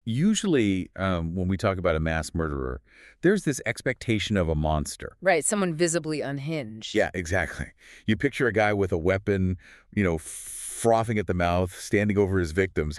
Usually, when we talk about a mass murderer, there's this expectation of a monster. Right, someone visibly unhinged. Yeah, exactly. You picture a guy with a weapon, frothing at the mouth, standing over his victims.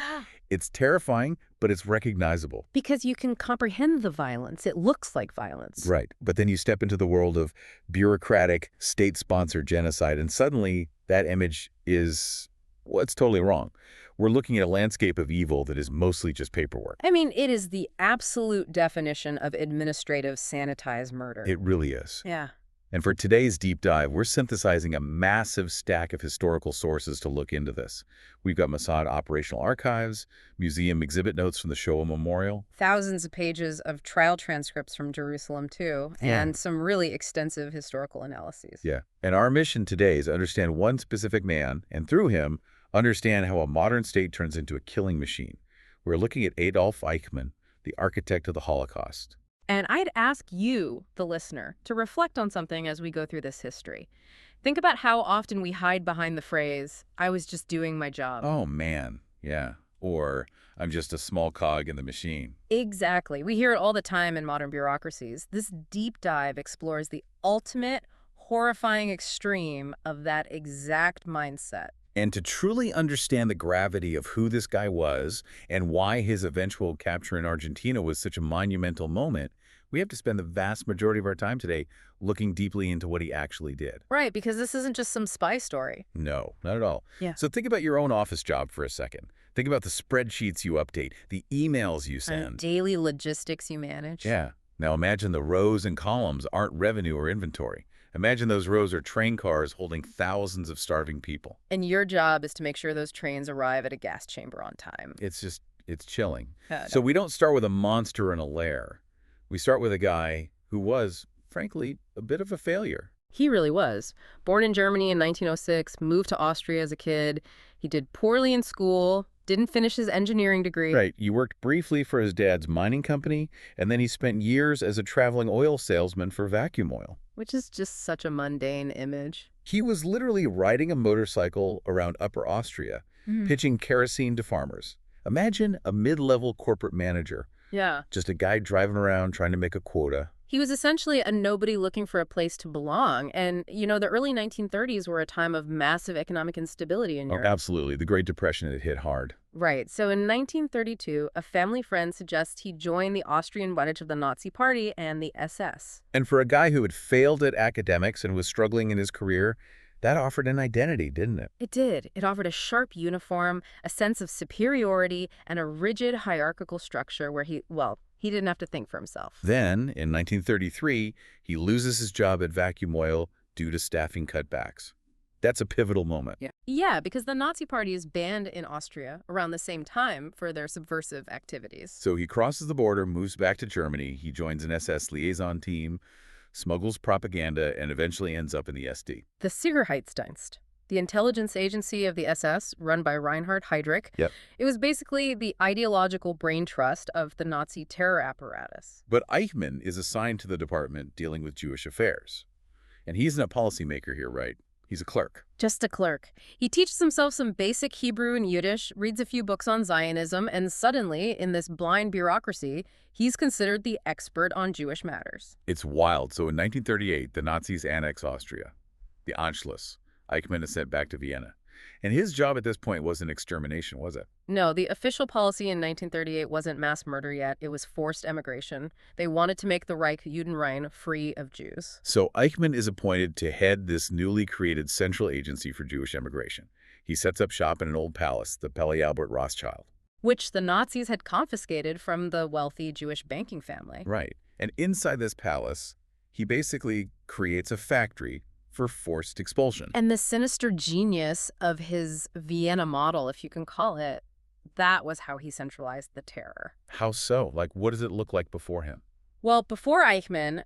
It's terrifying, but it's recognizable. Because you can comprehend the violence. It looks like violence. Right. But then you step into the world of bureaucratic, state-sponsored genocide, and suddenly that image is, well, it's totally wrong. We're looking at a landscape of evil that is mostly just paperwork. I mean, it is the absolute definition of administrative sanitized murder. It really is. Yeah. And for today's deep dive, we're synthesizing a massive stack of historical sources to look into this. We've got Mossad operational archives, museum exhibit notes from the Shoah Memorial. Thousands of pages of trial transcripts from Jerusalem, too, and some really extensive historical analyses. Yeah. And our mission today is to understand one specific man, and through him, understand how a modern state turns into a killing machine. We're looking at Adolf Eichmann, the architect of the Holocaust. And I'd ask you, the listener, to reflect on something as we go through this history. Think about how often we hide behind the phrase, "I was just doing my job." Oh, man. Yeah. Or, I'm just a small cog in the machine. Exactly. We hear it all the time in modern bureaucracies. This deep dive explores the ultimate, horrifying extreme of that exact mindset. And to truly understand the gravity of who this guy was and why his eventual capture in Argentina was such a monumental moment, we have to spend the vast majority of our time today looking deeply into what he actually did. Right, because this isn't just some spy story. No, not at all. Yeah. So think about your own office job for a second. Think about the spreadsheets you update, the emails you And send. daily logistics you manage. Yeah. Now imagine the rows and columns aren't revenue or inventory. Imagine those rows are train cars holding thousands of starving people. And your job is to make sure those trains arrive at a gas chamber on time. It's chilling. No. So we don't start with a monster in a lair. We start with a guy who was, frankly, a bit of a failure. He really was. Born in Germany in 1906, moved to Austria as a kid. He did poorly in school, didn't finish his engineering degree. Right. He worked briefly for his dad's mining company, and then he spent years as a traveling oil salesman for vacuum oil. Which is just such a mundane image. He was literally riding a motorcycle around Upper Austria, pitching kerosene to farmers. Imagine a mid-level corporate manager, Yeah. just a guy driving around trying to make a quota. He was essentially a nobody looking for a place to belong. And, the early 1930s were a time of massive economic instability in Europe. Absolutely. The Great Depression had hit hard. Right. So in 1932, a family friend suggests he join the Austrian branch of the Nazi Party and the SS. And for a guy who had failed at academics and was struggling in his career, that offered an identity, didn't it? It did. It offered a sharp uniform, a sense of superiority, and a rigid hierarchical structure where he didn't have to think for himself. Then, in 1933, he loses his job at Vacuum Oil due to staffing cutbacks. That's a pivotal moment. Yeah, because the Nazi Party is banned in Austria around the same time for their subversive activities. So he crosses the border, moves back to Germany. He joins an SS liaison team, smuggles propaganda, and eventually ends up in the SD. The Sicherheitsdienst, the intelligence agency of the SS, run by Reinhard Heydrich. Yep. It was basically the ideological brain trust of the Nazi terror apparatus. But Eichmann is assigned to the department dealing with Jewish affairs. And he's not a policymaker here, right? He's a clerk. Just a clerk. He teaches himself some basic Hebrew and Yiddish, reads a few books on Zionism, and suddenly, in this blind bureaucracy, he's considered the expert on Jewish matters. It's wild. So in 1938, the Nazis annex Austria, the Anschluss. Eichmann is sent back to Vienna. And his job at this point wasn't extermination, was it? No, the official policy in 1938 wasn't mass murder yet. It was forced emigration. They wanted to make the Reich Judenrein free of Jews. So Eichmann is appointed to head this newly created Central Agency for Jewish Emigration. He sets up shop in an old palace, the Palais Albert Rothschild. Which the Nazis had confiscated from the wealthy Jewish banking family. Right. And inside this palace, he basically creates a factory for forced expulsion. And the sinister genius of his Vienna model, if you can call it, that was how he centralized the terror. How so? Like, what does it look like before him? Well, before Eichmann,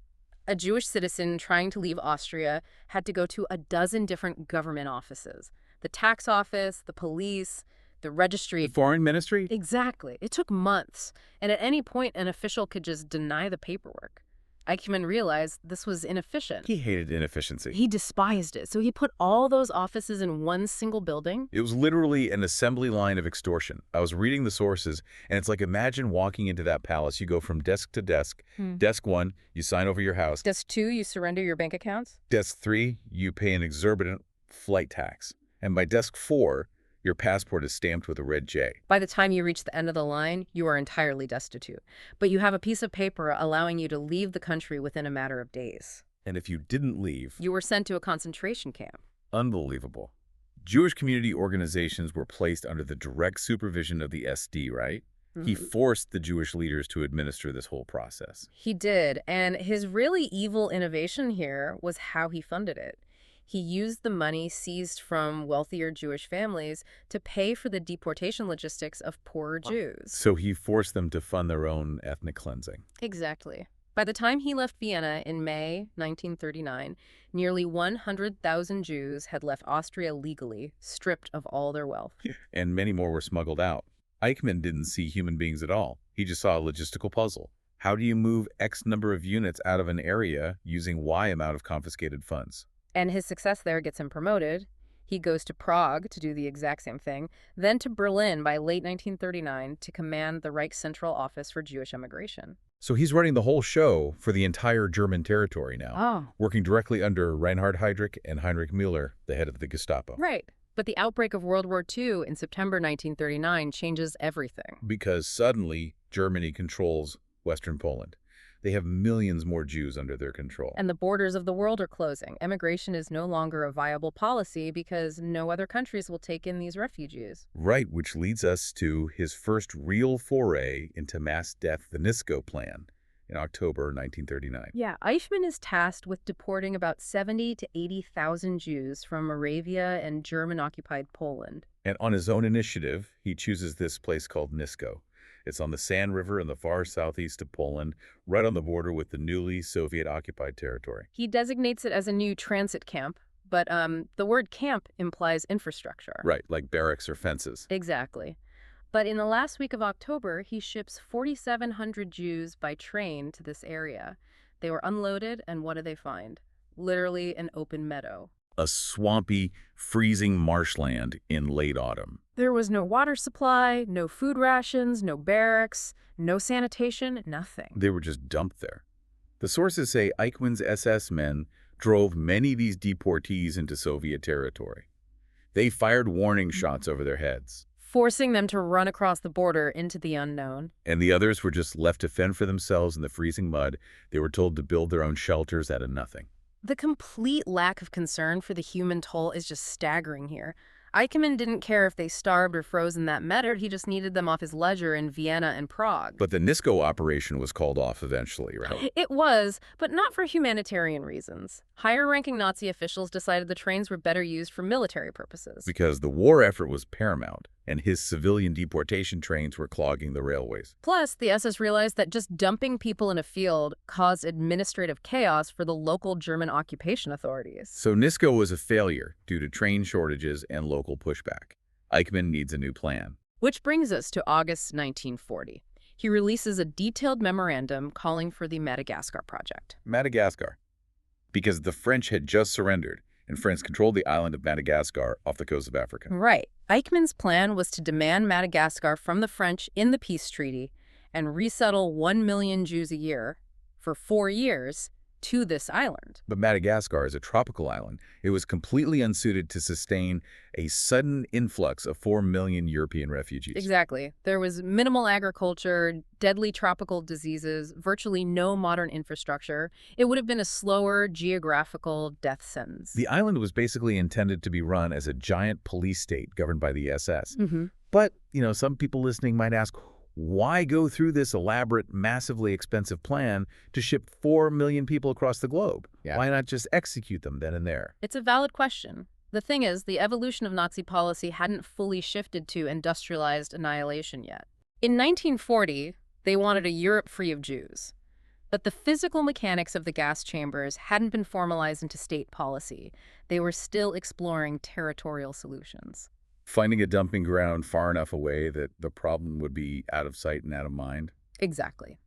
a Jewish citizen trying to leave Austria had to go to a dozen different government offices. The tax office, the police, the registry. The foreign ministry? Exactly. It took months. And at any point, an official could just deny the paperwork. Eichmann realized this was inefficient. He hated inefficiency. He despised it, so he put all those offices in one single building. It was literally an assembly line of extortion. I was reading the sources, and it's like imagine walking into that palace. You go from desk to desk. Desk 1, you sign over your house. Desk 2, you surrender your bank accounts. Desk 3, you pay an exorbitant flight tax. And by desk 4, your passport is stamped with a red J. By the time you reach the end of the line, you are entirely destitute. But you have a piece of paper allowing you to leave the country within a matter of days. And if you didn't leave, You were sent to a concentration camp. unbelievable. Jewish community organizations were placed under the direct supervision of the SD, right? He forced the Jewish leaders to administer this whole process. He did, and his really evil innovation here was how he funded it. He used the money seized from wealthier Jewish families to pay for the deportation logistics of poorer Jews. So he forced them to fund their own ethnic cleansing. Exactly. By the time he left Vienna in May 1939, nearly 100,000 Jews had left Austria legally, stripped of all their wealth. And many more were smuggled out. Eichmann didn't see human beings at all. He just saw a logistical puzzle. How do you move X number of units out of an area using Y amount of confiscated funds? And his success there gets him promoted. He goes to Prague to do the exact same thing, then to Berlin by late 1939 to command the Reich Central Office for Jewish Emigration. So he's running the whole show for the entire German territory now, working directly under Reinhard Heydrich and Heinrich Müller, the head of the Gestapo. Right. But the outbreak of World War II in September 1939 changes everything. Because suddenly Germany controls Western Poland. They have millions more Jews under their control. And the borders of the world are closing. Emigration is no longer a viable policy because no other countries will take in these refugees. Right, which leads us to his first real foray into mass death, the Nisko Plan, in October 1939. Yeah, Eichmann is tasked with deporting about 70 to 80,000 Jews from Moravia and German-occupied Poland. And on his own initiative, he chooses this place called Nisko. It's on the San River in the far southeast of Poland, right on the border with the newly Soviet-occupied territory. He designates it as a new transit camp, but the word camp implies infrastructure. Right, like barracks or fences. Exactly. But in the last week of October, he ships 4,700 Jews by train to this area. They were unloaded, and what do they find? Literally an open meadow. A swampy, freezing marshland in late autumn. There was no water supply, no food rations, no barracks, no sanitation, nothing. They were just dumped there. The sources say Eichmann's SS men drove many of these deportees into Soviet territory. They fired warning shots over their heads. Forcing them to run across the border into the unknown. And the others were just left to fend for themselves in the freezing mud. They were told to build their own shelters out of nothing. The complete lack of concern for the human toll is just staggering here. Eichmann didn't care if they starved or froze in that meadow. He just needed them off his ledger in Vienna and Prague. But the Nisko operation was called off eventually, right? It was, but not for humanitarian reasons. Higher-ranking Nazi officials decided the trains were better used for military purposes. Because the war effort was paramount, and his civilian deportation trains were clogging the railways. Plus, the SS realized that just dumping people in a field caused administrative chaos for the local German occupation authorities. So Nisko was a failure due to train shortages and local pushback. Eichmann needs a new plan. Which brings us to August 1940. He releases a detailed memorandum calling for the Madagascar Project. Madagascar. Because the French had just surrendered, and France controlled the island of Madagascar off the coast of Africa. Right. Eichmann's plan was to demand Madagascar from the French in the peace treaty and resettle 1 million Jews a year for 4 years to this island. But Madagascar is a tropical island. It was completely unsuited to sustain a sudden influx of 4 million European refugees. Exactly. There was minimal agriculture, deadly tropical diseases, virtually no modern infrastructure. It would have been a slower geographical death sentence. The island was basically intended to be run as a giant police state governed by the SS. But, some people listening might ask, why go through this elaborate, massively expensive plan to ship 4 million people across the globe? Yeah. Why not just execute them then and there? It's a valid question. The thing is, the evolution of Nazi policy hadn't fully shifted to industrialized annihilation yet. In 1940, they wanted a Europe free of Jews. But the physical mechanics of the gas chambers hadn't been formalized into state policy. They were still exploring territorial solutions. Finding a dumping ground far enough away that the problem would be out of sight and out of mind. Exactly.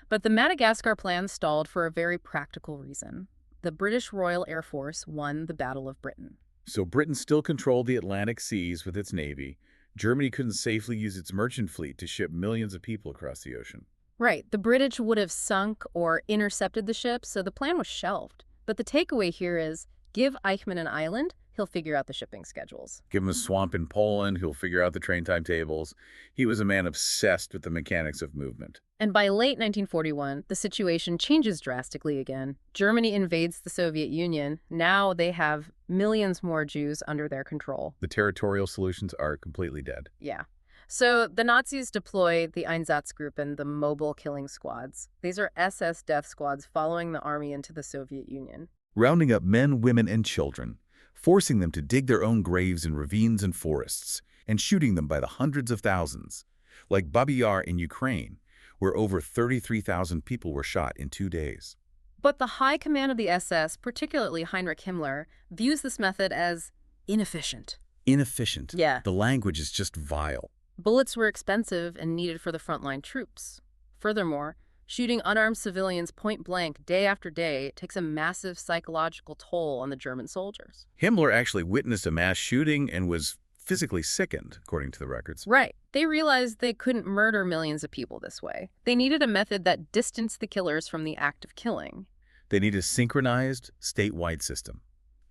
But the Madagascar plan stalled for a very practical reason. The British Royal Air Force won the Battle of Britain. So Britain still controlled the Atlantic seas with its navy. Germany couldn't safely use its merchant fleet to ship millions of people across the ocean. Right, the British would have sunk or intercepted the ships, so the plan was shelved. But the takeaway here is, give Eichmann an island, he'll figure out the shipping schedules. Give him a swamp in Poland, he'll figure out the train timetables. He was a man obsessed with the mechanics of movement. And by late 1941, the situation changes drastically again. Germany invades the Soviet Union. Now they have millions more Jews under their control. The territorial solutions are completely dead. Yeah. So the Nazis deploy the Einsatzgruppen, the mobile killing squads. These are SS death squads following the army into the Soviet Union. Rounding up men, women, and children, forcing them to dig their own graves in ravines and forests, and shooting them by the hundreds of thousands, like Babi Yar in Ukraine, where over 33,000 people were shot in 2 days. But the high command of the SS, particularly Heinrich Himmler, views this method as inefficient. Inefficient. Yeah. The language is just vile. Bullets were expensive and needed for the frontline troops. Furthermore, shooting unarmed civilians point blank day after day takes a massive psychological toll on the German soldiers. Himmler actually witnessed a mass shooting and was physically sickened, according to the records. Right. They realized they couldn't murder millions of people this way. They needed a method that distanced the killers from the act of killing. They need a synchronized, statewide system,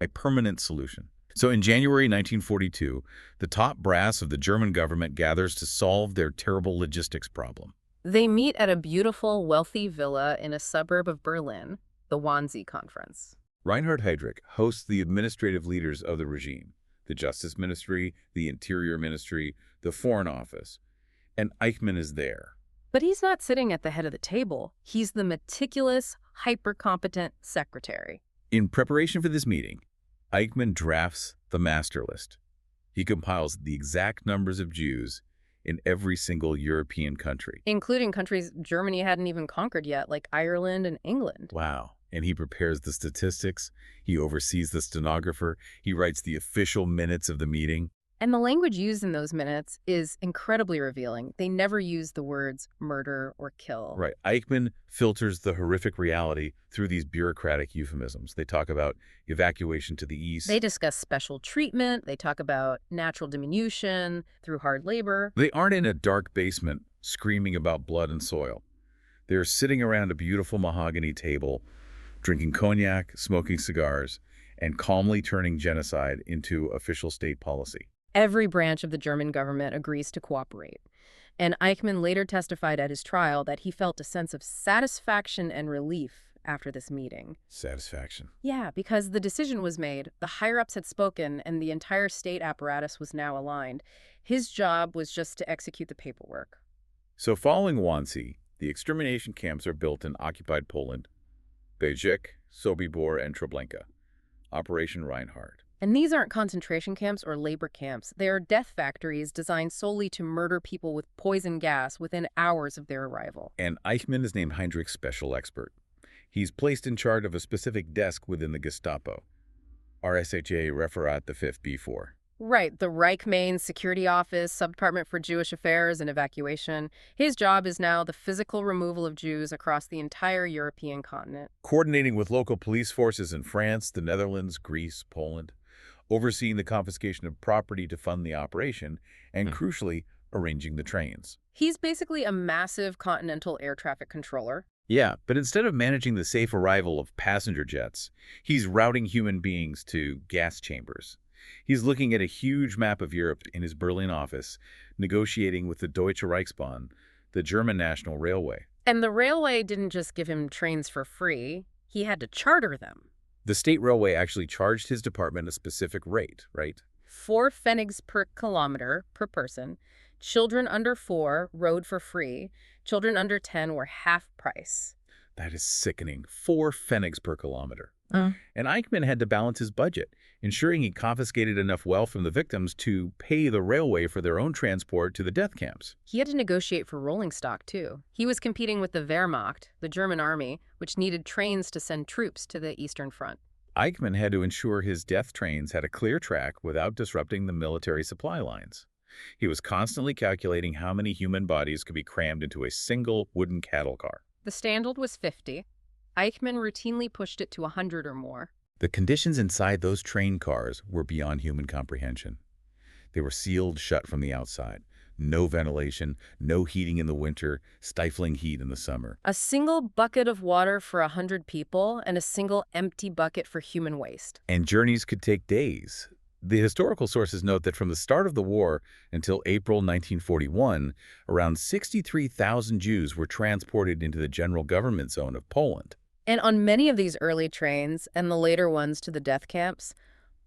a permanent solution. So in January 1942, the top brass of the German government gathers to solve their terrible logistics problem. They meet at a beautiful, wealthy villa in a suburb of Berlin, the Wannsee Conference. Reinhard Heydrich hosts the administrative leaders of the regime, the Justice Ministry, the Interior Ministry, the Foreign Office, and Eichmann is there. But he's not sitting at the head of the table. He's the meticulous, hyper-competent secretary. In preparation for this meeting, Eichmann drafts the master list. He compiles the exact numbers of Jews in every single European country. Including countries Germany hadn't even conquered yet, like Ireland and England. Wow. And he prepares the statistics. He oversees the stenographer. He writes the official minutes of the meeting. And the language used in those minutes is incredibly revealing. They never use the words murder or kill. Right. Eichmann filters the horrific reality through these bureaucratic euphemisms. They talk about evacuation to the east. They discuss special treatment. They talk about natural diminution through hard labor. They aren't in a dark basement screaming about blood and soil. They're sitting around a beautiful mahogany table, drinking cognac, smoking cigars, and calmly turning genocide into official state policy. Every branch of the German government agrees to cooperate. And Eichmann later testified at his trial that he felt a sense of satisfaction and relief after this meeting. Satisfaction. Yeah, because the decision was made, the higher-ups had spoken, and the entire state apparatus was now aligned. His job was just to execute the paperwork. So following Wannsee, the extermination camps are built in occupied Poland, Bejik, Sobibor, and Treblinka. Operation Reinhardt. And these aren't concentration camps or labor camps. They are death factories designed solely to murder people with poison gas within hours of their arrival. And Eichmann is named Heinrich's special expert. He's placed in charge of a specific desk within the Gestapo, RSHA Referat the 5th B4. Right, the Reich Main Security Office, Subdepartment for Jewish Affairs and Evacuation. His job is now the physical removal of Jews across the entire European continent. Coordinating with local police forces in France, the Netherlands, Greece, Poland, overseeing the confiscation of property to fund the operation, and crucially, arranging the trains. He's basically a massive continental air traffic controller. Yeah, but instead of managing the safe arrival of passenger jets, he's routing human beings to gas chambers. He's looking at a huge map of Europe in his Berlin office, negotiating with the Deutsche Reichsbahn, the German National Railway. And the railway didn't just give him trains for free. He had to charter them. The state railway actually charged his department a specific rate, right? 4 pfennigs per kilometer per person. Children under 4 rode for free. Children under 10 were half price. That is sickening. 4 pfennigs per kilometer. And Eichmann had to balance his budget, ensuring he confiscated enough wealth from the victims to pay the railway for their own transport to the death camps. He had to negotiate for rolling stock, too. He was competing with the Wehrmacht, the German army, which needed trains to send troops to the Eastern Front. Eichmann had to ensure his death trains had a clear track without disrupting the military supply lines. He was constantly calculating how many human bodies could be crammed into a single wooden cattle car. The standard was 50. Eichmann routinely pushed it to 100 or more. The conditions inside those train cars were beyond human comprehension. They were sealed shut from the outside. No ventilation, no heating in the winter, stifling heat in the summer. A single bucket of water for 100 people and a single empty bucket for human waste. And journeys could take days. The historical sources note that from the start of the war until April 1941, around 63,000 Jews were transported into the general government zone of Poland. And on many of these early trains, and the later ones to the death camps,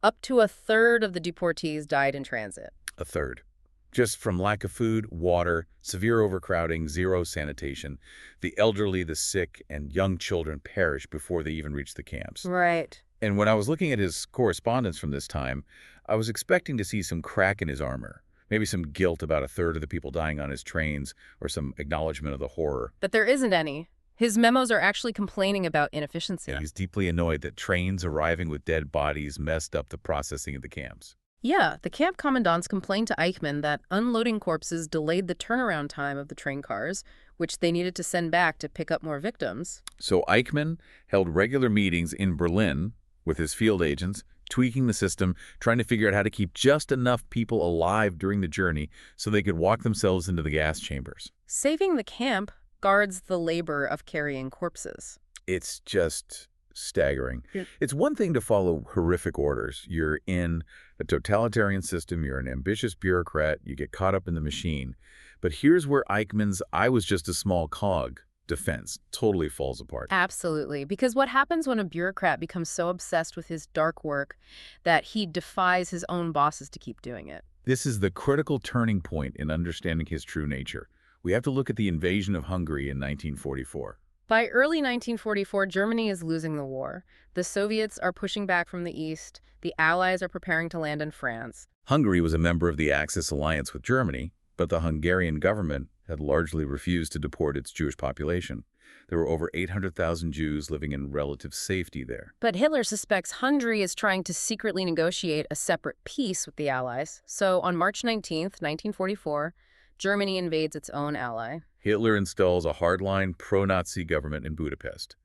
up to a third of the deportees died in transit. A third. Just from lack of food, water, severe overcrowding, zero sanitation. The elderly, the sick, and young children perished before they even reached the camps. Right. And when I was looking at his correspondence from this time, I was expecting to see some crack in his armor. Maybe some guilt about a third of the people dying on his trains, or some acknowledgement of the horror. But there isn't any. His memos are actually complaining about inefficiency. Yeah, he's deeply annoyed that trains arriving with dead bodies messed up the processing of the camps. Yeah, the camp commandants complained to Eichmann that unloading corpses delayed the turnaround time of the train cars, which they needed to send back to pick up more victims. So Eichmann held regular meetings in Berlin with his field agents, tweaking the system, trying to figure out how to keep just enough people alive during the journey so they could walk themselves into the gas chambers. Saving the camp guards the labor of carrying corpses. It's just staggering. Yeah. It's one thing to follow horrific orders. You're in a totalitarian system, you're an ambitious bureaucrat, you get caught up in the machine. But here's where Eichmann's "I was just a small cog" defense totally falls apart. Absolutely, because what happens when a bureaucrat becomes so obsessed with his dark work that he defies his own bosses to keep doing it? This is the critical turning point in understanding his true nature. We have to look at the invasion of Hungary in 1944. By early 1944, Germany is losing the war. The Soviets are pushing back from the east. The Allies are preparing to land in France. Hungary was a member of the Axis alliance with Germany, but the Hungarian government had largely refused to deport its Jewish population. There were over 800,000 Jews living in relative safety there. But Hitler suspects Hungary is trying to secretly negotiate a separate peace with the Allies. So on March 19th, 1944, Germany invades its own ally. Hitler installs a hardline pro-Nazi government in Budapest.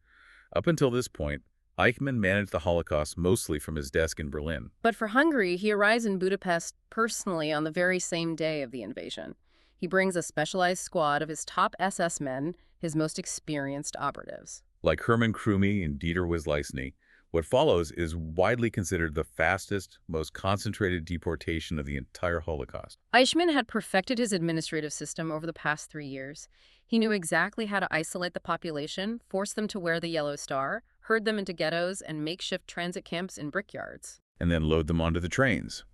Up until this point, Eichmann managed the Holocaust mostly from his desk in Berlin. But for Hungary, he arrives in Budapest personally on the very same day of the invasion. He brings a specialized squad of his top SS men, his most experienced operatives. Like Hermann Krumie and Dieter Wisleisny, what follows is widely considered the fastest, most concentrated deportation of the entire Holocaust. Eichmann had perfected his administrative system over the past 3 years. He knew exactly how to isolate the population, force them to wear the yellow star, herd them into ghettos, and makeshift transit camps in brickyards. And then load them onto the trains.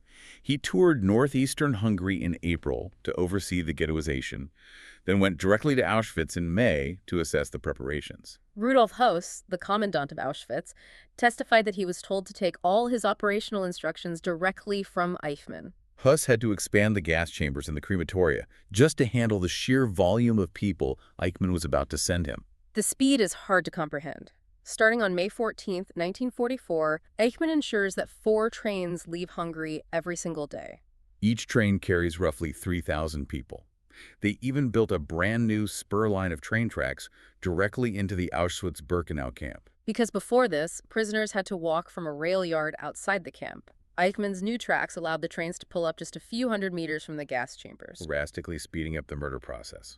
He toured northeastern Hungary in April to oversee the ghettoization, then went directly to Auschwitz in May to assess the preparations. Rudolf Höss, the commandant of Auschwitz, testified that he was told to take all his operational instructions directly from Eichmann. Höss had to expand the gas chambers and the crematoria just to handle the sheer volume of people Eichmann was about to send him. The speed is hard to comprehend. Starting on May 14, 1944, Eichmann ensures that 4 trains leave Hungary every single day. Each train carries roughly 3,000 people. They even built a brand new spur line of train tracks directly into the Auschwitz-Birkenau camp. Because before this, prisoners had to walk from a rail yard outside the camp. Eichmann's new tracks allowed the trains to pull up just a few hundred meters from the gas chambers, Drastically speeding up the murder process.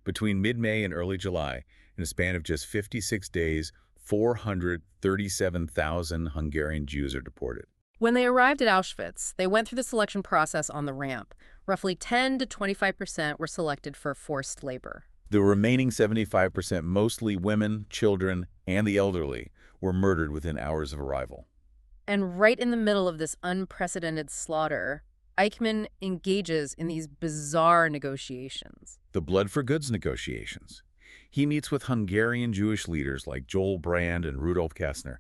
Between mid-May and early July, in a span of just 56 days, 437,000 Hungarian Jews are deported. When they arrived at Auschwitz, they went through the selection process on the ramp. Roughly 10 to 25% were selected for forced labor. The remaining 75%, mostly women, children, and the elderly, were murdered within hours of arrival. And right in the middle of this unprecedented slaughter, Eichmann engages in these bizarre negotiations. The blood for goods negotiations. He meets with Hungarian Jewish leaders like Joel Brand and Rudolf Kastner.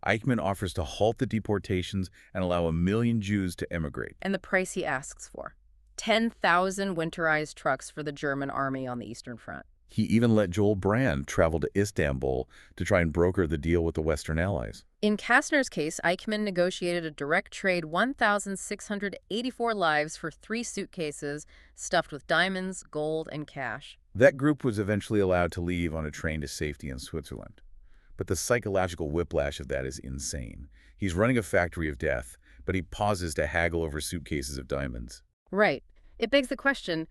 Eichmann offers to halt the deportations and allow 1 million Jews to emigrate. And the price he asks for: 10,000 winterized trucks for the German army on the Eastern Front. He even let Joel Brand travel to Istanbul to try and broker the deal with the Western Allies. In Kastner's case, Eichmann negotiated a direct trade 1,684 lives for 3 suitcases stuffed with diamonds, gold, and cash. That group was eventually allowed to leave on a train to safety in Switzerland. But the psychological whiplash of that is insane. He's running a factory of death, but he pauses to haggle over suitcases of diamonds. Right. It begs the question,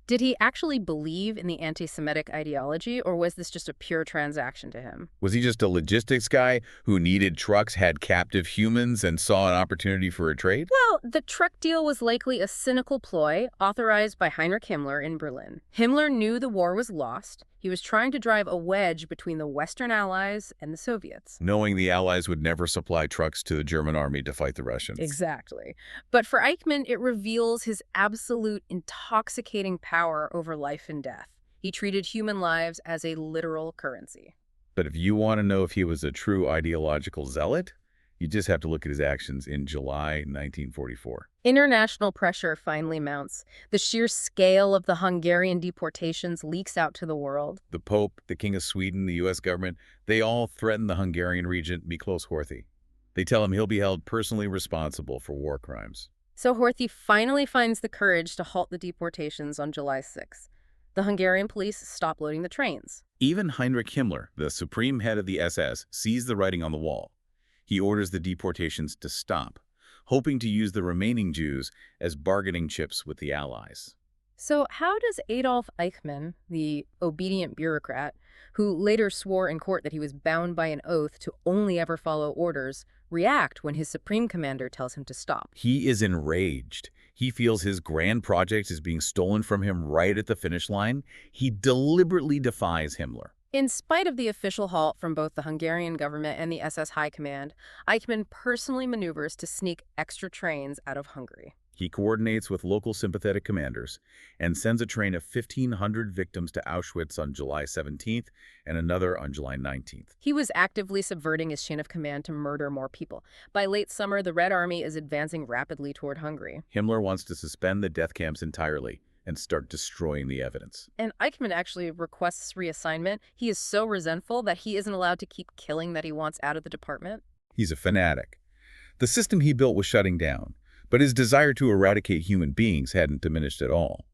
did he actually believe in the anti-Semitic ideology, or was this just a pure transaction to him? Was he just a logistics guy who needed trucks, had captive humans, and saw an opportunity for a trade? Well, the truck deal was likely a cynical ploy authorized by Heinrich Himmler in Berlin. Himmler knew the war was lost. He was trying to drive a wedge between the Western Allies and the Soviets. Knowing the Allies would never supply trucks to the German army to fight the Russians. Exactly. But for Eichmann, it reveals his absolute intoxicating power over life and death. He treated human lives as a literal currency. But if you want to know if he was a true ideological zealot, you just have to look at his actions in July 1944. International pressure finally mounts. The sheer scale of the Hungarian deportations leaks out to the world. The Pope, the King of Sweden, the U.S. government, they all threaten the Hungarian regent, Miklos Horthy. They tell him he'll be held personally responsible for war crimes. So Horthy finally finds the courage to halt the deportations on July 6. The Hungarian police stop loading the trains. Even Heinrich Himmler, the supreme head of the SS, sees the writing on the wall. He orders the deportations to stop, hoping to use the remaining Jews as bargaining chips with the Allies. So how does Adolf Eichmann, the obedient bureaucrat, who later swore in court that he was bound by an oath to only ever follow orders, react when his supreme commander tells him to stop? He is enraged. He feels his grand project is being stolen from him right at the finish line. He deliberately defies Himmler. In spite of the official halt from both the Hungarian government and the SS High Command, Eichmann personally maneuvers to sneak extra trains out of Hungary. He coordinates with local sympathetic commanders and sends a train of 1,500 victims to Auschwitz on July 17th and another on July 19th. He was actively subverting his chain of command to murder more people. By late summer, the Red Army is advancing rapidly toward Hungary. Himmler wants to suspend the death camps entirely and start destroying the evidence. And Eichmann actually requests reassignment. He is so resentful that he isn't allowed to keep killing that he wants out of the department. He's a fanatic. The system he built was shutting down, but his desire to eradicate human beings hadn't diminished at all.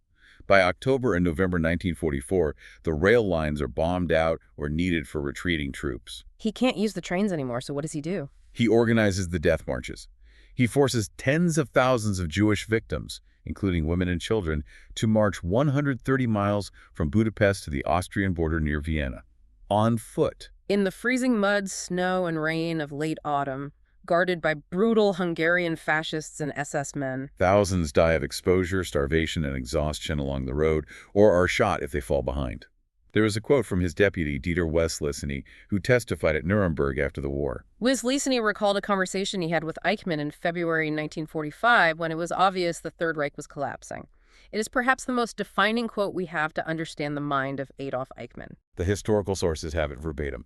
By October and November 1944, the rail lines are bombed out or needed for retreating troops. He can't use the trains anymore, so what does he do? He organizes the death marches. He forces tens of thousands of Jewish victims, including women and children, to march 130 miles from Budapest to the Austrian border near Vienna, on foot. In the freezing mud, snow, and rain of late autumn, guarded by brutal Hungarian fascists and SS men. Thousands die of exposure, starvation, and exhaustion along the road, or are shot if they fall behind. There is a quote from his deputy, Dieter Wesleissny, who testified at Nuremberg after the war. Wesleissny recalled a conversation he had with Eichmann in February 1945 when it was obvious the Third Reich was collapsing. It is perhaps the most defining quote we have to understand the mind of Adolf Eichmann. The historical sources have it verbatim.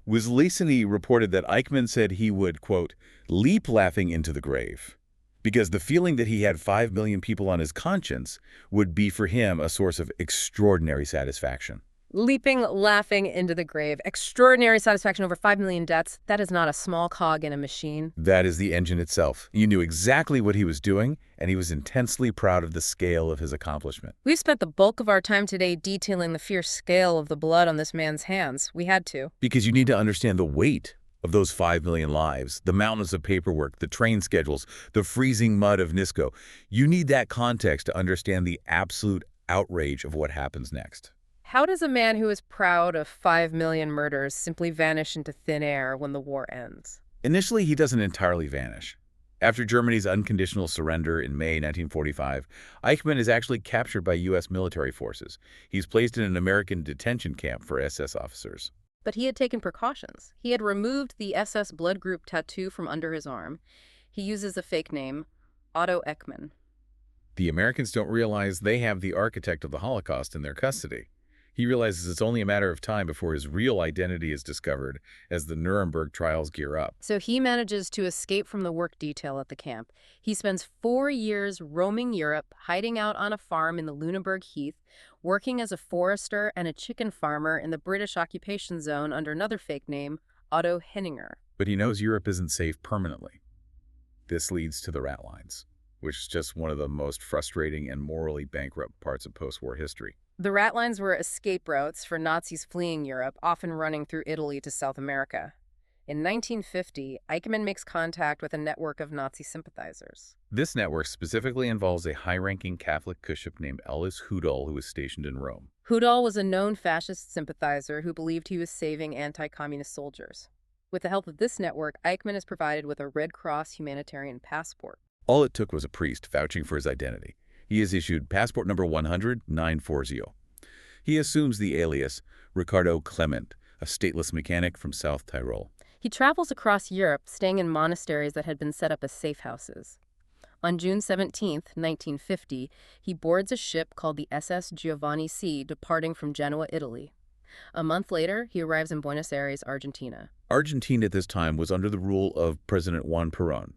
Wesleissny reported that Eichmann said he would, quote, leap laughing into the grave, because the feeling that he had 5 million people on his conscience would be for him a source of extraordinary satisfaction. Leaping, laughing into the grave. Extraordinary satisfaction over 5 million deaths. That is not a small cog in a machine. That is the engine itself. You knew exactly what he was doing, and he was intensely proud of the scale of his accomplishment. We've spent the bulk of our time today detailing the fierce scale of the blood on this man's hands. We had to. Because you need to understand the weight of those 5 million lives, the mountains of paperwork, the train schedules, the freezing mud of Nisko. You need that context to understand the absolute outrage of what happens next. How does a man who is proud of 5 million murders simply vanish into thin air when the war ends? Initially, he doesn't entirely vanish. After Germany's unconditional surrender in May 1945, Eichmann is actually captured by U.S. military forces. He's placed in an American detention camp for SS officers. But he had taken precautions. He had removed the SS blood group tattoo from under his arm. He uses a fake name, Otto Eichmann. The Americans don't realize they have the architect of the Holocaust in their custody. He realizes it's only a matter of time before his real identity is discovered as the Nuremberg trials gear up. So he manages to escape from the work detail at the camp. He spends 4 years roaming Europe, hiding out on a farm in the Lüneburg Heath, working as a forester and a chicken farmer in the British occupation zone under another fake name, Otto Henninger. But he knows Europe isn't safe permanently. This leads to the rat lines. which is just one of the most frustrating and morally bankrupt parts of post-war history. The rat lines were escape routes for Nazis fleeing Europe, often running through Italy to South America. In 1950, Eichmann makes contact with a network of Nazi sympathizers. This network specifically involves a high-ranking Catholic bishop named Ellis Hudol, who was stationed in Rome. Hudol was a known fascist sympathizer who believed he was saving anti-communist soldiers. With the help of this network, Eichmann is provided with a Red Cross humanitarian passport. All it took was a priest vouching for his identity. He is issued passport number 100-940. He assumes the alias Ricardo Clement, a stateless mechanic from South Tyrol. He travels across Europe, staying in monasteries that had been set up as safe houses. On June 17, 1950, he boards a ship called the SS Giovanni C, departing from Genoa, Italy. A month later, he arrives in Buenos Aires, Argentina. Argentina at this time was under the rule of President Juan Perón.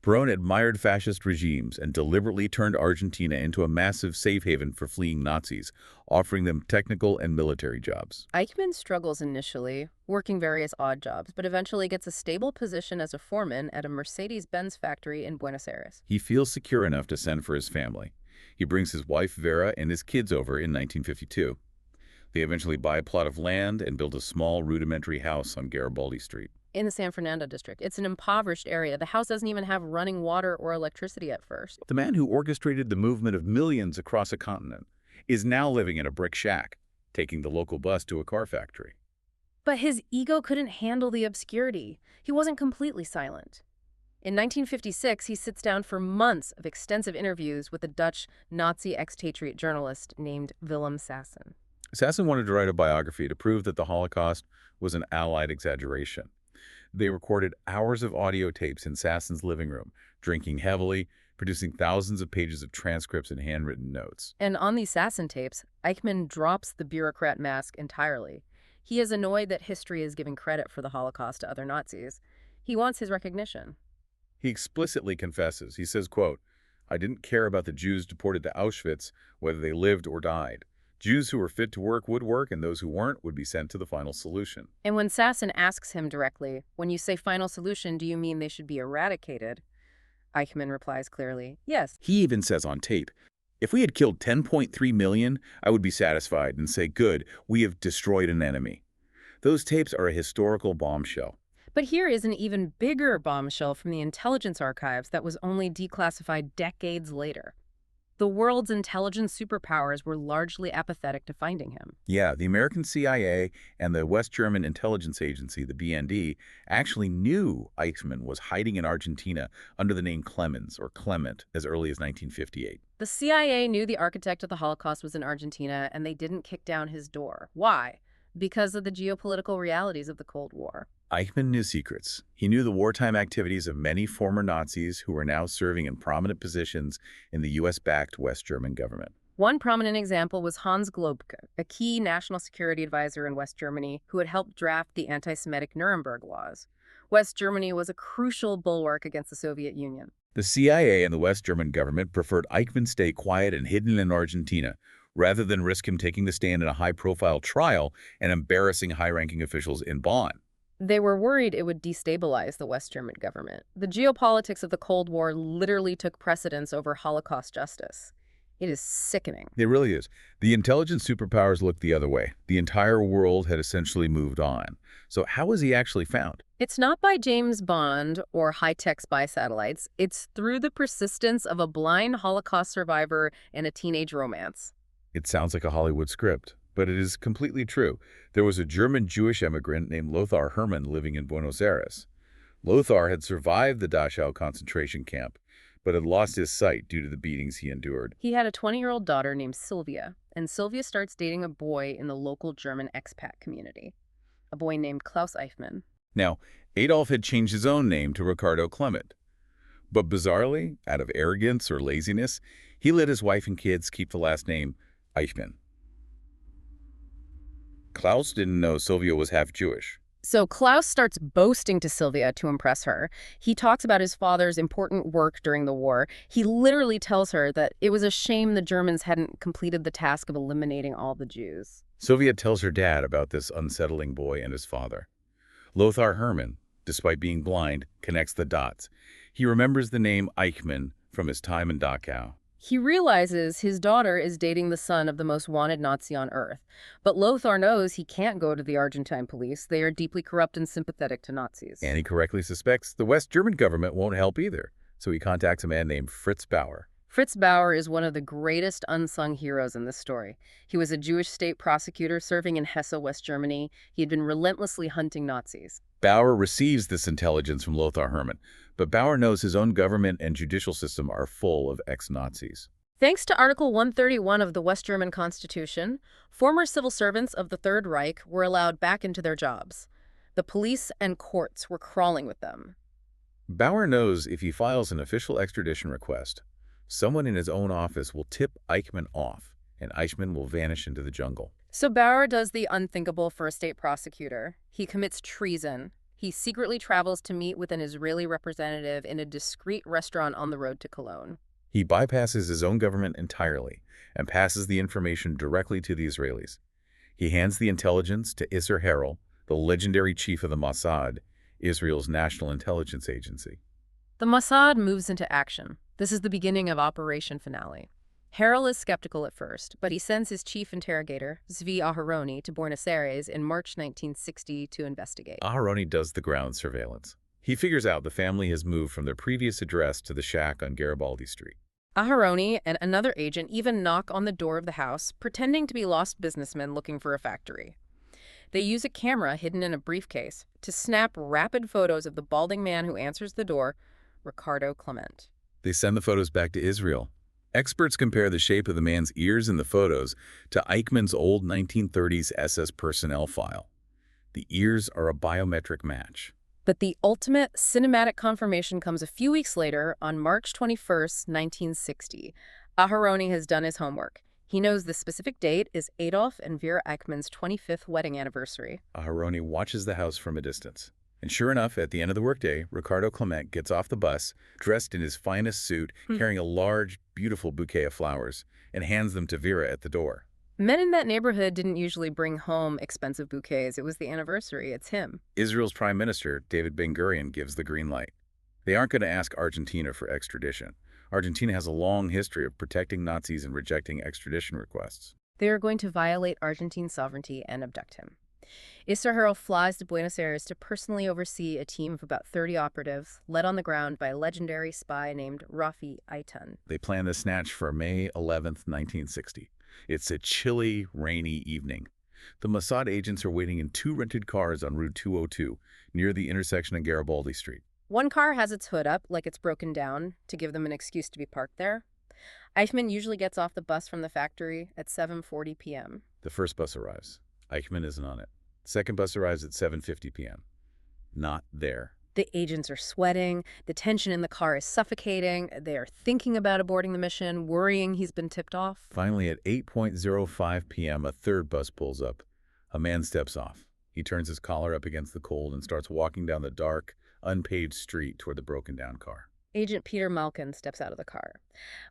Perón admired fascist regimes and deliberately turned Argentina into a massive safe haven for fleeing Nazis, offering them technical and military jobs. Eichmann struggles initially, working various odd jobs, but eventually gets a stable position as a foreman at a Mercedes-Benz factory in Buenos Aires. He feels secure enough to send for his family. He brings his wife Vera and his kids over in 1952. They eventually buy a plot of land and build a small rudimentary house on Garibaldi Street. In the San Fernando district. It's an impoverished area. The house doesn't even have running water or electricity at first. The man who orchestrated the movement of millions across a continent is now living in a brick shack, taking the local bus to a car factory. But his ego couldn't handle the obscurity. He wasn't completely silent. In 1956, he sits down for months of extensive interviews with a Dutch Nazi expatriate journalist named Willem Sassen. Sassen wanted to write a biography to prove that the Holocaust was an Allied exaggeration. They recorded hours of audio tapes in Sassen's living room, drinking heavily, producing thousands of pages of transcripts and handwritten notes. And on these Sassen tapes, Eichmann drops the bureaucrat mask entirely. He is annoyed that history is giving credit for the Holocaust to other Nazis. He wants his recognition. He explicitly confesses. He says, quote, "I didn't care about the Jews deported to Auschwitz, whether they lived or died. Jews who were fit to work would work, and those who weren't would be sent to the final solution." And when Sassen asks him directly, when you say final solution, do you mean they should be eradicated? Eichmann replies clearly, yes. He even says on tape, "If we had killed 10.3 million, I would be satisfied and say, good, we have destroyed an enemy." Those tapes are a historical bombshell. But here is an even bigger bombshell from the intelligence archives that was only declassified decades later. The world's intelligence superpowers were largely apathetic to finding him. Yeah, the American CIA and the West German intelligence agency, the BND, actually knew Eichmann was hiding in Argentina under the name Clemens or Clement as early as 1958. The CIA knew the architect of the Holocaust was in Argentina, and they didn't kick down his door. Why? Because of the geopolitical realities of the Cold War. Eichmann knew secrets. He knew the wartime activities of many former Nazis who were now serving in prominent positions in the U.S.-backed West German government. One prominent example was Hans Globke, a key national security advisor in West Germany who had helped draft the anti-Semitic Nuremberg laws. West Germany was a crucial bulwark against the Soviet Union. The CIA and the West German government preferred Eichmann stay quiet and hidden in Argentina, rather than risk him taking the stand in a high-profile trial and embarrassing high-ranking officials in Bonn. They were worried it would destabilize the West German government. The geopolitics of the Cold War literally took precedence over Holocaust justice. It is sickening. It really is. The intelligence superpowers looked the other way. The entire world had essentially moved on. So how was he actually found? It's not by James Bond or high-tech spy satellites. It's through the persistence of a blind Holocaust survivor and a teenage romance. It sounds like a Hollywood script, but it is completely true. There was a German Jewish immigrant named Lothar Hermann living in Buenos Aires. Lothar had survived the Dachau concentration camp, but had lost his sight due to the beatings he endured. He had a 20-year-old daughter named Sylvia, and Sylvia starts dating a boy in the local German expat community, a boy named Klaus Eichmann. Now, Adolf had changed his own name to Ricardo Clement. But bizarrely, out of arrogance or laziness, he let his wife and kids keep the last name Eichmann. Klaus didn't know Sylvia was half Jewish. So Klaus starts boasting to Sylvia to impress her. He talks about his father's important work during the war. He literally tells her that it was a shame the Germans hadn't completed the task of eliminating all the Jews. Sylvia tells her dad about this unsettling boy and his father. Lothar Hermann, despite being blind, connects the dots. He remembers the name Eichmann from his time in Dachau. He realizes his daughter is dating the son of the most wanted Nazi on Earth. But Lothar knows he can't go to the Argentine police. They are deeply corrupt and sympathetic to Nazis. And he correctly suspects the West German government won't help either, so he contacts a man named Fritz Bauer. Fritz Bauer is one of the greatest unsung heroes in this story. He was a Jewish state prosecutor serving in Hesse, West Germany. He had been relentlessly hunting Nazis. Bauer receives this intelligence from Lothar Hermann, but Bauer knows his own government and judicial system are full of ex-Nazis. Thanks to Article 131 of the West German Constitution, former civil servants of the Third Reich were allowed back into their jobs. The police and courts were crawling with them. Bauer knows if he files an official extradition request, someone in his own office will tip Eichmann off, and Eichmann will vanish into the jungle. So Bauer does the unthinkable for a state prosecutor. He commits treason. He secretly travels to meet with an Israeli representative in a discreet restaurant on the road to Cologne. He bypasses his own government entirely and passes the information directly to the Israelis. He hands the intelligence to Isser Harel, the legendary chief of the Mossad, Israel's national intelligence agency. The Mossad moves into action. This is the beginning of Operation Finale. Harel is skeptical at first, but he sends his chief interrogator, Zvi Aharoni, to Buenos Aires in March 1960 to investigate. Aharoni does the ground surveillance. He figures out the family has moved from their previous address to the shack on Garibaldi Street. Aharoni and another agent even knock on the door of the house, pretending to be lost businessmen looking for a factory. They use a camera hidden in a briefcase to snap rapid photos of the balding man who answers the door, Ricardo Clement. They send the photos back to Israel. Experts compare the shape of the man's ears in the photos to Eichmann's old 1930s SS personnel file. The ears are a biometric match. But the ultimate cinematic confirmation comes a few weeks later, on March 21st, 1960. Aharoni has done his homework. He knows the specific date is Adolf and Vera Eichmann's 25th wedding anniversary. Aharoni watches the house from a distance. And sure enough, at the end of the workday, Ricardo Clement gets off the bus, dressed in his finest suit, carrying a large, beautiful bouquet of flowers, and hands them to Vera at the door. Men in that neighborhood didn't usually bring home expensive bouquets. It was the anniversary. It's him. Israel's Prime Minister, David Ben-Gurion, gives the green light. They aren't going to ask Argentina for extradition. Argentina has a long history of protecting Nazis and rejecting extradition requests. They are going to violate Argentine sovereignty and abduct him. Isser Harel flies to Buenos Aires to personally oversee a team of about 30 operatives, led on the ground by a legendary spy named Rafi Eitan. They plan the snatch for May 11th, 1960. It's a chilly, rainy evening. The Mossad agents are waiting in two rented cars on Route 202, near the intersection of Garibaldi Street. One car has its hood up, like it's broken down, to give them an excuse to be parked there. Eichmann usually gets off the bus from the factory at 7:40 p.m. The first bus arrives. Eichmann isn't on it. The second bus arrives at 7:50 p.m. Not there. The agents are sweating. The tension in the car is suffocating. They are thinking about aborting the mission, worrying he's been tipped off. Finally, at 8:05 p.m., a third bus pulls up. A man steps off. He turns his collar up against the cold and starts walking down the dark, unpaved street toward the broken-down car. Agent Peter Malkin steps out of the car.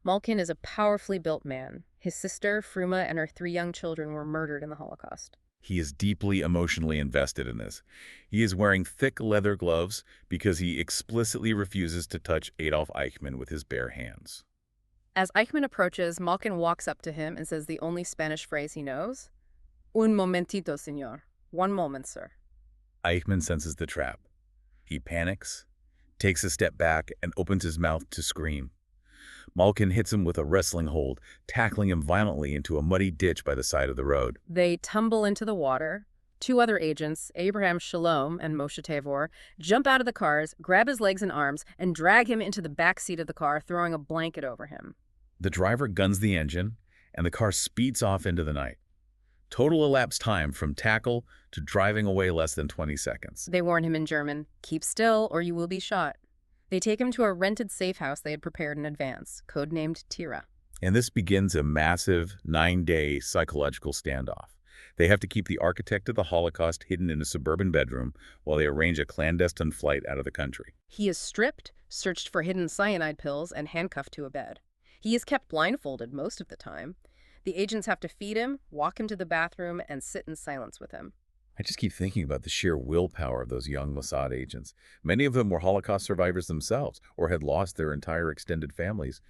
Malkin is a powerfully built man. His sister, Fruma, and her 3 young children were murdered in the Holocaust. He is deeply emotionally invested in this. He is wearing thick leather gloves because he explicitly refuses to touch Adolf Eichmann with his bare hands. As Eichmann approaches, Malkin walks up to him and says the only Spanish phrase he knows, "Un momentito, señor." 1 moment, sir. Eichmann senses the trap. He panics, takes a step back, and opens his mouth to scream. Malkin hits him with a wrestling hold, tackling him violently into a muddy ditch by the side of the road. They tumble into the water. 2 other agents, Abraham Shalom and Moshe Tavor, jump out of the cars, grab his legs and arms, and drag him into the back seat of the car, throwing a blanket over him. The driver guns the engine, and the car speeds off into the night. Total elapsed time from tackle to driving away less than 20 seconds. They warn him in German, "Keep still or you will be shot." They take him to a rented safe house they had prepared in advance, codenamed Tira. And this begins a massive 9-day psychological standoff. They have to keep the architect of the Holocaust hidden in a suburban bedroom while they arrange a clandestine flight out of the country. He is stripped, searched for hidden cyanide pills, and handcuffed to a bed. He is kept blindfolded most of the time. The agents have to feed him, walk him to the bathroom, and sit in silence with him. I just keep thinking about the sheer willpower of those young Mossad agents. Many of them were Holocaust survivors themselves or had lost their entire extended families.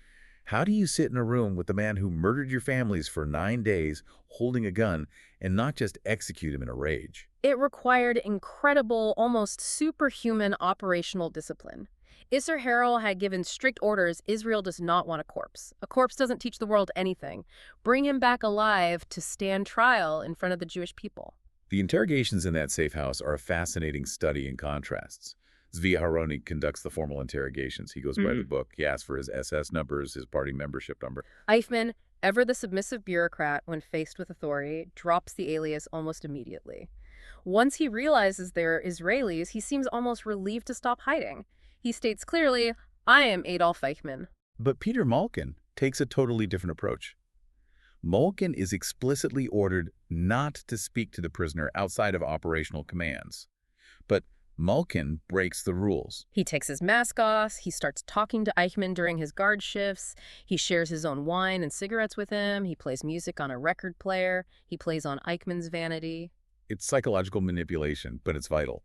How do you sit in a room with the man who murdered your families for 9 days holding a gun and not just execute him in a rage? It required incredible, almost superhuman operational discipline. Isser Harel had given strict orders: Israel does not want a corpse. A corpse doesn't teach the world anything. Bring him back alive to stand trial in front of the Jewish people. The interrogations in that safe house are a fascinating study in contrasts. Zvi Haroni conducts the formal interrogations. He goes by the book. He asks for his SS numbers, his party membership number. Eichmann, ever the submissive bureaucrat when faced with authority, drops the alias almost immediately. Once he realizes they're Israelis, he seems almost relieved to stop hiding. He states clearly, "I am Adolf Eichmann." But Peter Malkin takes a totally different approach. Malkin is explicitly ordered not to speak to the prisoner outside of operational commands. But Malkin breaks the rules. He takes his mask off, he starts talking to Eichmann during his guard shifts, he shares his own wine and cigarettes with him, he plays music on a record player, he plays on Eichmann's vanity. It's psychological manipulation, but it's vital.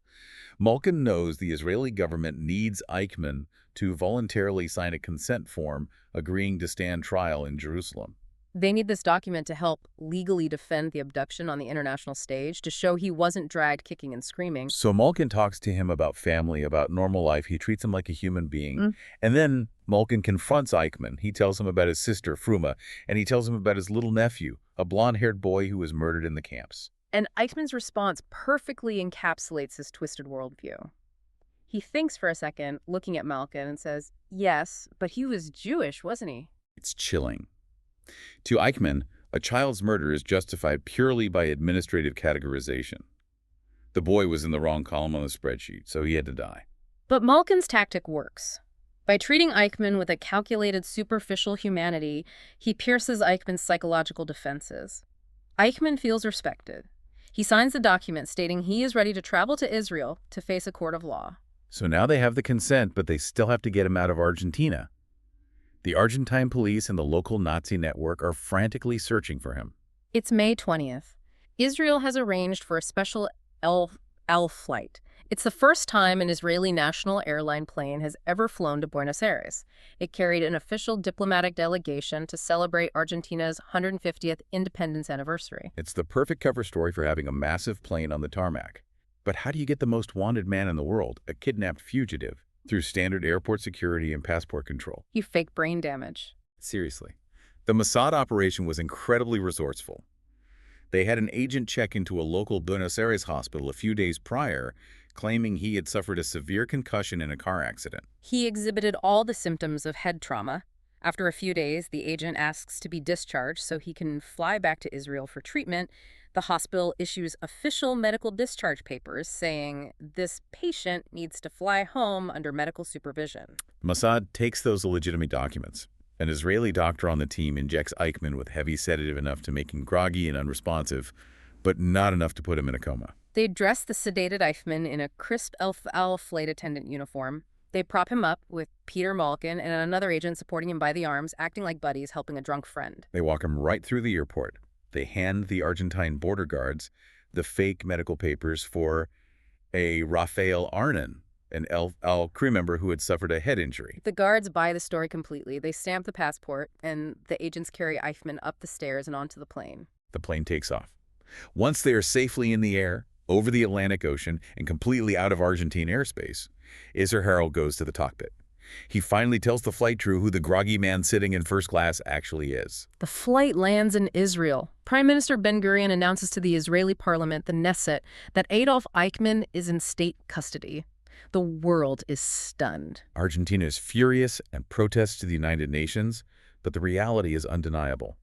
Malkin knows the Israeli government needs Eichmann to voluntarily sign a consent form agreeing to stand trial in Jerusalem. They need this document to help legally defend the abduction on the international stage, to show he wasn't dragged kicking and screaming. So Malkin talks to him about family, about normal life. He treats him like a human being. And then Malkin confronts Eichmann. He tells him about his sister, Fruma, and he tells him about his little nephew, a blonde-haired boy who was murdered in the camps. And Eichmann's response perfectly encapsulates his twisted worldview. He thinks for a second, looking at Malkin, and says, "Yes, but he was Jewish, wasn't he?" It's chilling. To Eichmann, a child's murder is justified purely by administrative categorization. The boy was in the wrong column on the spreadsheet, so he had to die. But Malkin's tactic works. By treating Eichmann with a calculated, superficial humanity, he pierces Eichmann's psychological defenses. Eichmann feels respected. He signs the document stating he is ready to travel to Israel to face a court of law. So now they have the consent, but they still have to get him out of Argentina. The Argentine police and the local Nazi network are frantically searching for him. It's May 20th. Israel has arranged for a special El flight. It's the first time an Israeli national airline plane has ever flown to Buenos Aires. It carried an official diplomatic delegation to celebrate Argentina's 150th independence anniversary. It's the perfect cover story for having a massive plane on the tarmac. But how do you get the most wanted man in the world, a kidnapped fugitive? Through standard airport security and passport control. You fake brain damage. Seriously. The Mossad operation was incredibly resourceful. They had an agent check into a local Buenos Aires hospital a few days prior, claiming he had suffered a severe concussion in a car accident. He exhibited all the symptoms of head trauma. After a few days, the agent asks to be discharged so he can fly back to Israel for treatment. The hospital issues official medical discharge papers saying this patient needs to fly home under medical supervision. Mossad takes those illegitimate documents. An Israeli doctor on the team injects Eichmann with heavy sedative enough to make him groggy and unresponsive, but not enough to put him in a coma. They dress the sedated Eichmann in a crisp flight attendant uniform. They prop him up with Peter Malkin and another agent supporting him by the arms, acting like buddies helping a drunk friend. They walk him right through the airport. They hand the Argentine border guards the fake medical papers for a Rafael Arnan, an El crew member who had suffered a head injury. The guards buy the story completely. They stamp the passport, and the agents carry Eichmann up the stairs and onto the plane. The plane takes off. Once they are safely in the air, over the Atlantic Ocean, and completely out of Argentine airspace, Isser Harel goes to the cockpit. He finally tells the flight crew who the groggy man sitting in first class actually is. The flight lands in Israel. Prime Minister Ben-Gurion announces to the Israeli parliament, the Knesset, that Adolf Eichmann is in state custody. The world is stunned. Argentina is furious and protests to the United Nations, but the reality is undeniable.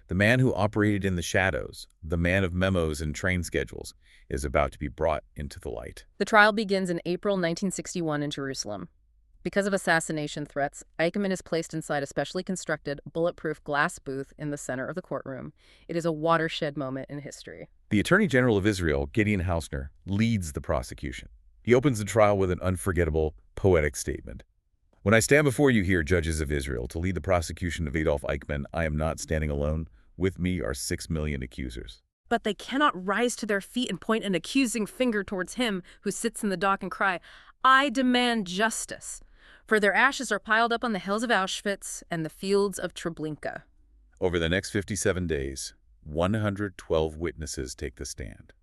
The man who operated in the shadows, the man of memos and train schedules, is about to be brought into the light. The trial begins in April 1961 in Jerusalem. Because of assassination threats, Eichmann is placed inside a specially constructed, bulletproof glass booth in the center of the courtroom. It is a watershed moment in history. The Attorney General of Israel, Gideon Hausner, leads the prosecution. He opens the trial with an unforgettable, poetic statement. "When I stand before you here, judges of Israel, to lead the prosecution of Adolf Eichmann, I am not standing alone. With me are 6 million accusers." but they cannot rise to their feet and point an accusing finger towards him who sits in the dock and cry, "I demand justice." For their ashes are piled up on the hills of Auschwitz and the fields of Treblinka. Over the next 57 days, 112 witnesses take the stand.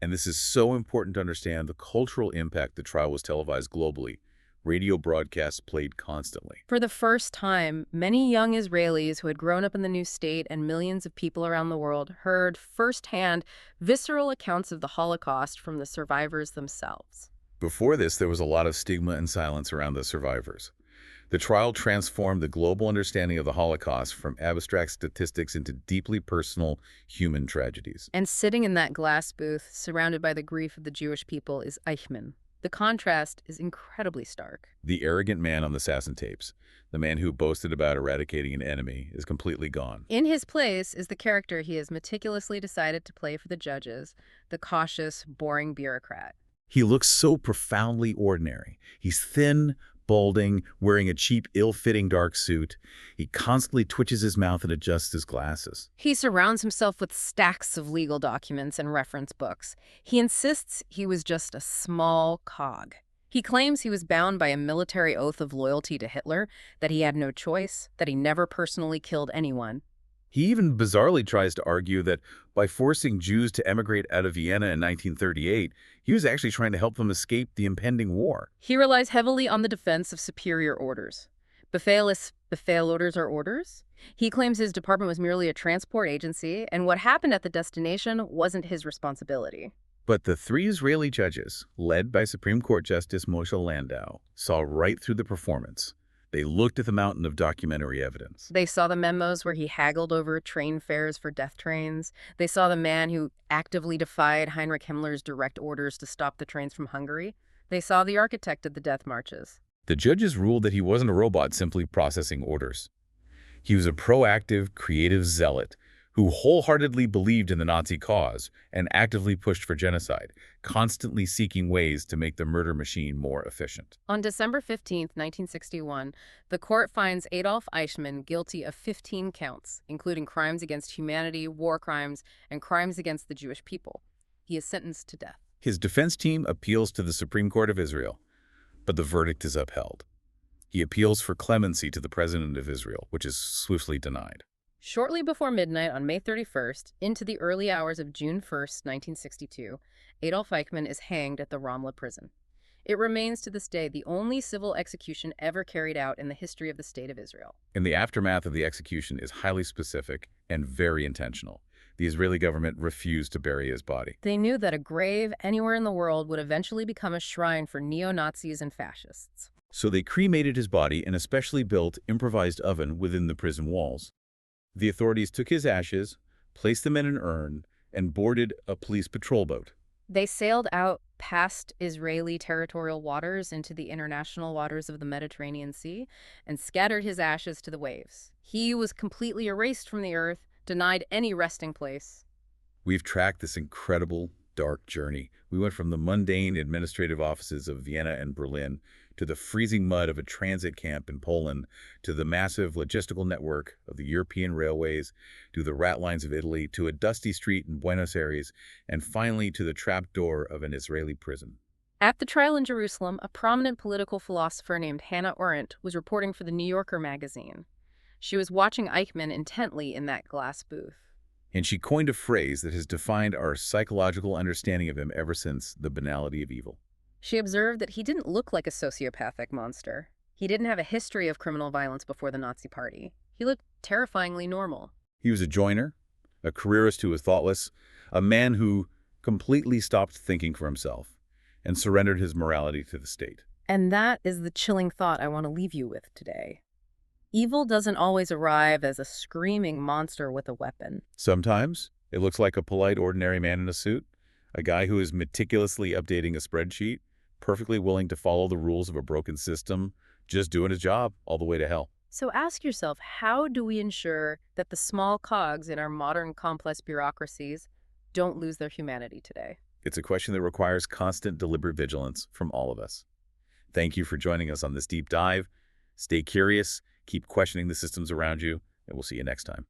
And this is so important to understand the cultural impact the trial was televised globally. Radio broadcasts played constantly. For the first time, many young Israelis who had grown up in the new state and millions of people around the world heard firsthand visceral accounts of the Holocaust from the survivors themselves. Before this, there was a lot of stigma and silence around the survivors. The trial transformed the global understanding of the Holocaust from abstract statistics into deeply personal human tragedies. And sitting in that glass booth, surrounded by the grief of the Jewish people, is Eichmann. The contrast is incredibly stark. The arrogant man on the assassin tapes, the man who boasted about eradicating an enemy, is completely gone. In his place is the character he has meticulously decided to play for the judges, the cautious, boring bureaucrat. He looks so profoundly ordinary. He's thin, balding, wearing a cheap, ill-fitting dark suit. He constantly twitches his mouth and adjusts his glasses. He surrounds himself with stacks of legal documents and reference books. He insists he was just a small cog. He claims he was bound by a military oath of loyalty to Hitler, that he had no choice, that he never personally killed anyone. He even bizarrely tries to argue that by forcing Jews to emigrate out of Vienna in 1938, he was actually trying to help them escape the impending war. He relies heavily on the defense of superior orders. Befehl orders are orders. He claims his department was merely a transport agency, and what happened at the destination wasn't his responsibility. But the three Israeli judges, led by Supreme Court Justice Moshe Landau, saw right through the performance. They looked at the mountain of documentary evidence. They saw the memos where he haggled over train fares for death trains. They saw the man who actively defied Heinrich Himmler's direct orders to stop the trains from Hungary. They saw the architect of the death marches. The judges ruled that he wasn't a robot simply processing orders. He was a proactive, creative zealot who wholeheartedly believed in the Nazi cause and actively pushed for genocide, constantly seeking ways to make the murder machine more efficient. On December 15, 1961, the court finds Adolf Eichmann guilty of 15 counts, including crimes against humanity, war crimes, and crimes against the Jewish people. He is sentenced to death. His defense team appeals to the Supreme Court of Israel, but the verdict is upheld. He appeals for clemency to the President of Israel, which is swiftly denied. Shortly before midnight on May 31st, into the early hours of June 1st, 1962, Adolf Eichmann is hanged at the Ramla prison. It remains to this day the only civil execution ever carried out in the history of the State of Israel. And the aftermath of the execution is highly specific and very intentional. The Israeli government refused to bury his body. They knew that a grave anywhere in the world would eventually become a shrine for neo-Nazis and fascists. So they cremated his body in a specially built, improvised oven within the prison walls. The authorities took his ashes, placed them in an urn, and boarded a police patrol boat. They sailed out past Israeli territorial waters into the international waters of the Mediterranean Sea and scattered his ashes to the waves. He was completely erased from the earth, denied any resting place. We've tracked this incredible, dark journey. We went from the mundane administrative offices of Vienna and Berlin to the freezing mud of a transit camp in Poland, to the massive logistical network of the European railways, to the rat lines of Italy, to a dusty street in Buenos Aires, and finally to the trap door of an Israeli prison. At the trial in Jerusalem, a prominent political philosopher named Hannah Arendt was reporting for the New Yorker magazine. She was watching Eichmann intently in that glass booth. And she coined a phrase that has defined our psychological understanding of him ever since: the banality of evil. She observed that he didn't look like a sociopathic monster. He didn't have a history of criminal violence before the Nazi Party. He looked terrifyingly normal. He was a joiner, a careerist who was thoughtless, a man who completely stopped thinking for himself and surrendered his morality to the state. And that is the chilling thought I want to leave you with today. Evil doesn't always arrive as a screaming monster with a weapon. Sometimes it looks like a polite, ordinary man in a suit, a guy who is meticulously updating a spreadsheet, perfectly willing to follow the rules of a broken system, just doing his job all the way to hell. So ask yourself, how do we ensure that the small cogs in our modern complex bureaucracies don't lose their humanity today? It's a question that requires constant, deliberate vigilance from all of us. Thank you for joining us on this deep dive. Stay curious, keep questioning the systems around you, and we'll see you next time.